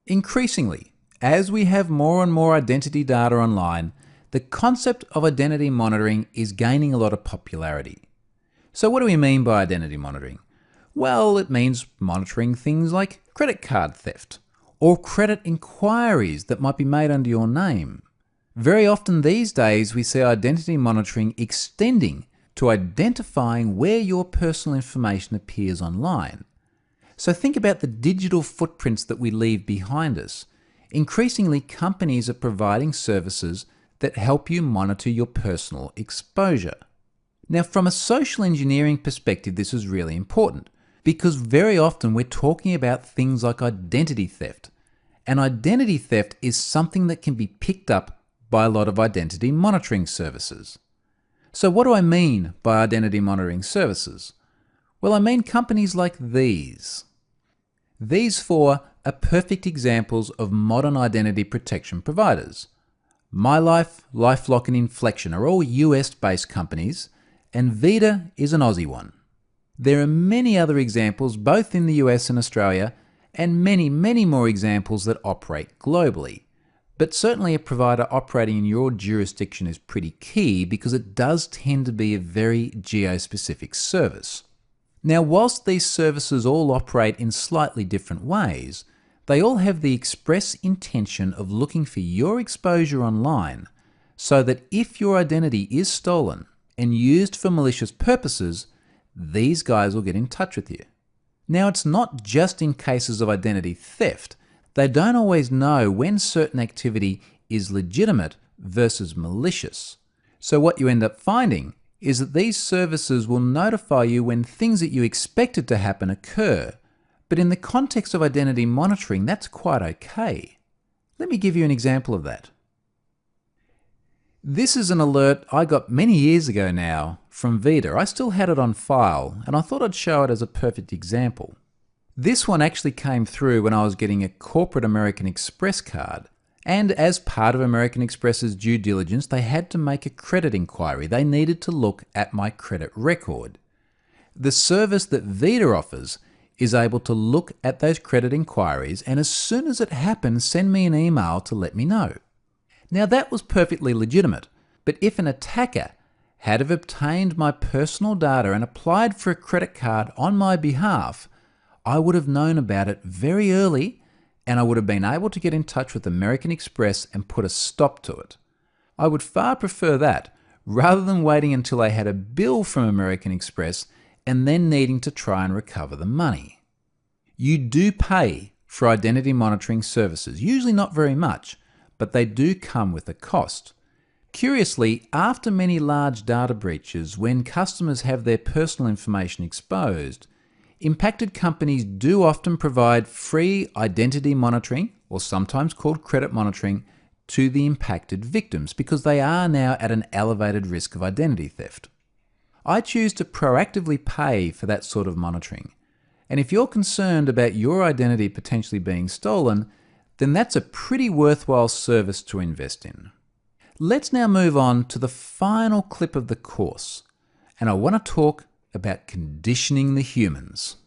Increasingly, as we have more and more identity data online, the concept of identity monitoring is gaining a lot of popularity. So what do we mean by identity monitoring? Well, it means monitoring things like credit card theft or credit inquiries that might be made under your name. Very often these days we see identity monitoring extending to identifying where your personal information appears online. So think about the digital footprints that we leave behind us. Increasingly, companies are providing services that help you monitor your personal exposure. Now, from a social engineering perspective, this is really important because very often we're talking about things like identity theft. And identity theft is something that can be picked up by a lot of identity monitoring services. So what do I mean by identity monitoring services? Well, I mean companies like these. These four are perfect examples of modern identity protection providers. MyLife, LifeLock and Inflection are all US-based companies, and Vita is an Aussie one. There are many other examples both in the US and Australia, and many, many more examples that operate globally. But certainly a provider operating in your jurisdiction is pretty key because it does tend to be a very geo-specific service. Now, whilst these services all operate in slightly different ways, they all have the express intention of looking for your exposure online so that if your identity is stolen and used for malicious purposes, these guys will get in touch with you. Now, it's not just in cases of identity theft. They don't always know when certain activity is legitimate versus malicious. So what you end up finding is that these services will notify you when things that you expected to happen occur. But in the context of identity monitoring, that's quite okay. Let me give you an example of that. This is an alert I got many years ago now from Vita. I still had it on file, and I thought I'd show it as a perfect example. This one actually came through when I was getting a corporate American Express card, and as part of American Express's due diligence, they had to make a credit inquiry. They needed to look at my credit record. The service that Vita offers is able to look at those credit inquiries, and as soon as it happens, send me an email to let me know. Now that was perfectly legitimate, but if an attacker had have obtained my personal data and applied for a credit card on my behalf, I would have known about it very early and I would have been able to get in touch with American Express and put a stop to it. I would far prefer that rather than waiting until I had a bill from American Express and then needing to try and recover the money. You do pay for identity monitoring services, usually not very much, but they do come with a cost. Curiously, after many large data breaches, when customers have their personal information exposed, impacted companies do often provide free identity monitoring, or sometimes called credit monitoring, to the impacted victims because they are now at an elevated risk of identity theft. I choose to proactively pay for that sort of monitoring. And if you're concerned about your identity potentially being stolen, then that's a pretty worthwhile service to invest in. Let's now move on to the final clip of the course, and I want to talk about conditioning the humans.